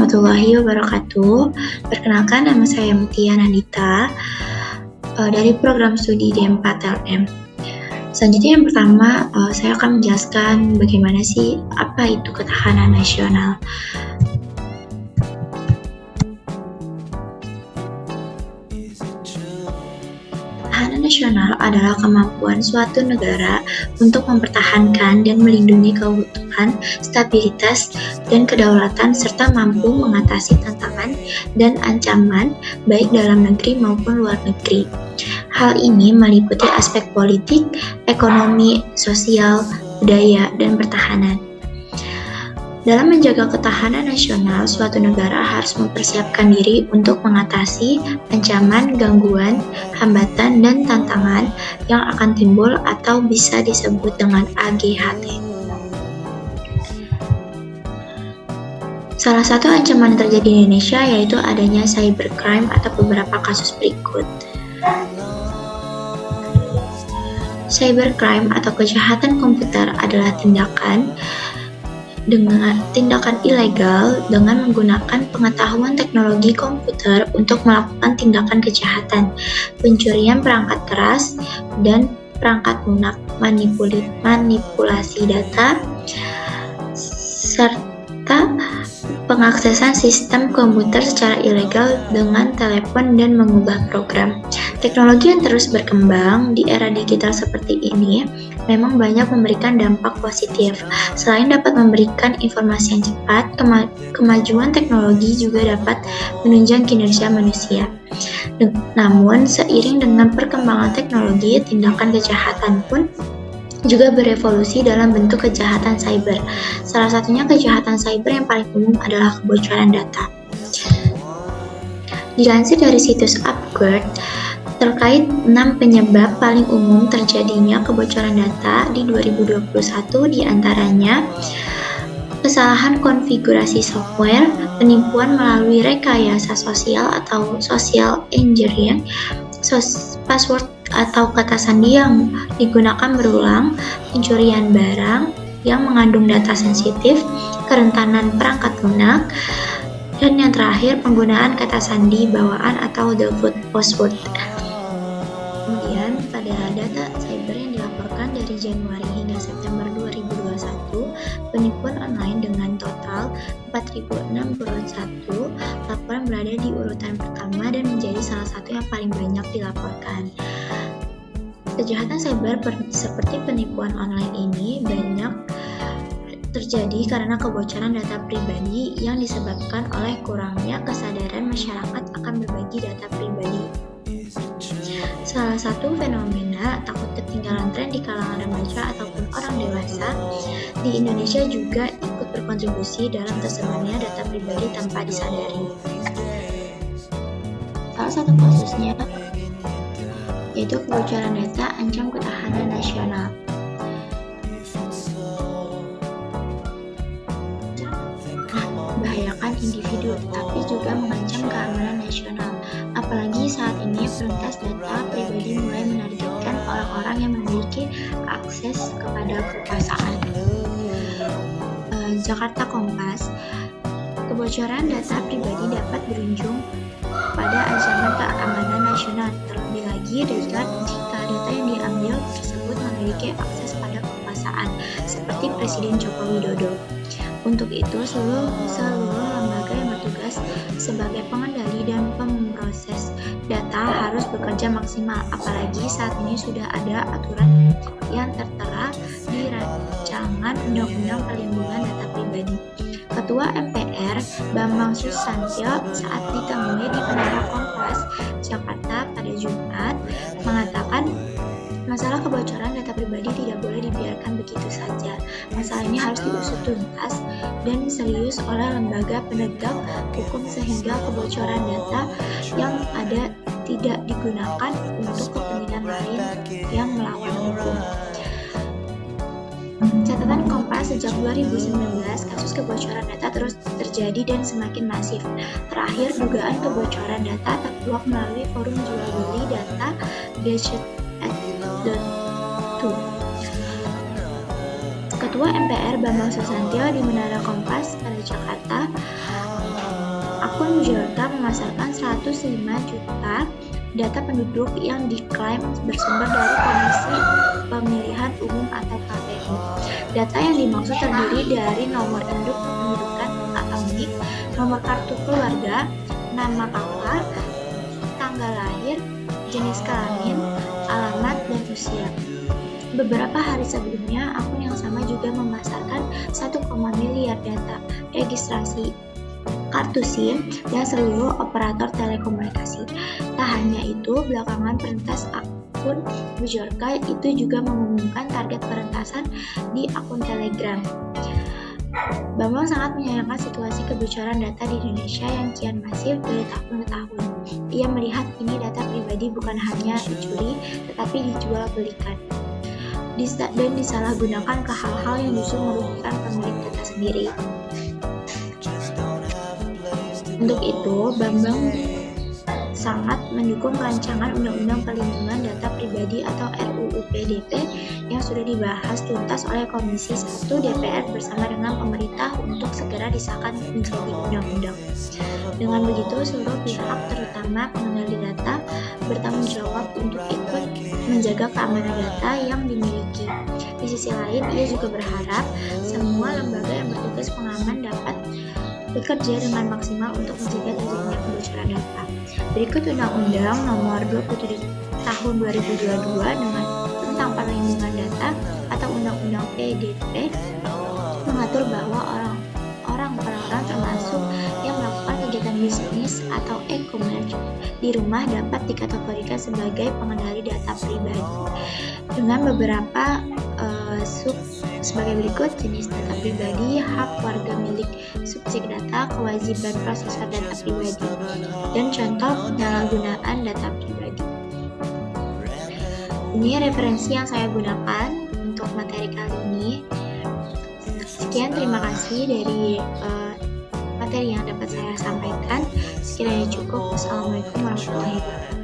warahmatullahi wabarakatuh. Perkenalkan, nama saya Mutia Nandita dari program studi D4LM. Selanjutnya yang pertama, saya akan menjelaskan bagaimana sih apa itu ketahanan nasional. Ketahanan nasional adalah kemampuan suatu negara untuk mempertahankan dan melindungi keutuhan, stabilitas, dan kedaulatan serta mampu mengatasi tantangan dan ancaman baik dalam negeri maupun luar negeri. Hal ini meliputi aspek politik, ekonomi, sosial, budaya, dan pertahanan. Dalam menjaga ketahanan nasional, suatu negara harus mempersiapkan diri untuk mengatasi ancaman, gangguan, hambatan, dan tantangan yang akan timbul atau bisa disebut dengan AGHT. Salah satu ancaman yang terjadi di Indonesia yaitu adanya cybercrime atau beberapa kasus berikut. Cybercrime atau kejahatan komputer adalah tindakan ilegal dengan menggunakan pengetahuan teknologi komputer untuk melakukan tindakan kejahatan, pencurian perangkat keras, dan perangkat lunak, manipulasi data, serta pengaksesan sistem komputer secara ilegal dengan telepon dan mengubah program. Teknologi yang terus berkembang di era digital seperti ini memang banyak memberikan dampak positif. Selain dapat memberikan informasi yang cepat, kemajuan teknologi juga dapat menunjang kinerja manusia. Namun, seiring dengan perkembangan teknologi, tindakan kejahatan pun juga berevolusi dalam bentuk kejahatan cyber. Salah satunya kejahatan cyber yang paling umum adalah kebocoran data. Dilansir dari situs Upwork, terkait 6 penyebab paling umum terjadinya kebocoran data di 2021 diantaranya kesalahan konfigurasi software, penipuan melalui rekayasa sosial atau social engineering, password atau kata sandi yang digunakan berulang, pencurian barang yang mengandung data sensitif, kerentanan perangkat lunak, dan yang terakhir penggunaan kata sandi bawaan atau default password. Kemudian pada data cyber yang dilaporkan dari Januari hingga September 2021, penipuan online dengan total 4.061 laporan berada di urutan pertama dan menjadi salah satu yang paling banyak dilaporkan. Kejahatan cyber seperti penipuan online ini banyak terjadi karena kebocoran data pribadi yang disebabkan oleh kurangnya kesadaran masyarakat akan berbagi data pribadi. Salah satu fenomena takut ketinggalan tren di kalangan remaja ataupun orang dewasa di Indonesia juga ikut berkontribusi dalam tersebarnya data pribadi tanpa disadari. Salah satu kasusnya yaitu kebocoran data ancam ketahanan nasional. Membahayakan individu, tapi juga mengancam keamanan nasional. Apalagi saat ini peretas data pribadi mulai menargetkan orang-orang yang memiliki akses kepada kekuasaan. Jakarta Kompas, kebocoran data pribadi dapat berujung pada ancaman keamanan nasional, terlebih lagi jika data yang diambil tersebut memiliki akses pada kekuasaan, seperti Presiden Joko Widodo. Untuk itu, seluruh lembaga yang bertugas sebagai pengendali dan pemproses data harus bekerja maksimal, apalagi saat ini sudah ada aturan yang tertera di Rancangan Undang-Undang Perlindungan Data Pribadi. Ketua MPR Bambang Susatyo saat ditemui di Menara Kompas, Jakarta pada Jumat mengatakan masalah kebocoran data pribadi tidak boleh dibiarkan begitu saja. Masalah ini harus diusut tuntas dan serius oleh lembaga penegak hukum sehingga kebocoran data yang ada tidak digunakan untuk kepentingan lain yang melawan hukum. Catatan Kompas, sejak 2019, kasus kebocoran data terus terjadi dan semakin masif. Terakhir, dugaan kebocoran data terkuak melalui forum jual beli data Gadget@.2. Ketua MPR Bambang Susatyo di Menara Kompas pada Jakarta Akun Bjorka memasarkan 105 juta data penduduk yang diklaim bersumber dari Komisi Pemilihan Umum atau KPU. Data yang dimaksud terdiri dari nomor induk kependudukan atau NIK, nomor kartu keluarga, nama kakak, tanggal lahir, jenis kelamin, alamat, dan usia. Beberapa hari sebelumnya, akun yang sama juga memasarkan 1, miliar data registrasi kartu SIM dan seluruh operator telekomunikasi. Tak hanya itu, belakangan perentas akun Bjorka itu juga mengumumkan target perentasan di akun Telegram. Bambang sangat menyayangkan situasi kebocoran data di Indonesia yang kian masif dari tahun ke tahun. Ia melihat kini data pribadi bukan hanya dicuri, tetapi dijual belikan dan disalahgunakan ke hal-hal yang justru merugikan pemilik data sendiri. Untuk itu, Bambang sangat mendukung rancangan Undang-Undang Perlindungan Data Pribadi atau RUU PDP yang sudah dibahas tuntas oleh Komisi 1 DPR bersama dengan pemerintah untuk segera disahkan menjadi undang-undang. Dengan begitu, seluruh pihak terutama pengendali data bertanggung jawab untuk ikut menjaga keamanan data yang dimiliki. Di sisi lain, ia juga berharap semua lembaga yang bertugas pengaman dapat bekerja dengan maksimal untuk mencegah terjadinya kebocoran data. Berikut Undang-Undang Nomor 27 Tahun 2022 tentang Perlindungan Data atau Undang-Undang PDP mengatur bahwa orang-orang termasuk yang melakukan kegiatan bisnis atau e-commerce di rumah dapat dikategorikan sebagai pengendali data pribadi dengan beberapa sub sebagai berikut: jenis data pribadi, hak warga milik subjek data, kewajiban prosesor data pribadi, dan contoh penyalahgunaan data pribadi. Ini referensi yang saya gunakan untuk materi kali ini. Sekian, terima kasih dari materi yang dapat saya sampaikan. Sekiranya cukup. Wassalamualaikum warahmatullahi wabarakatuh.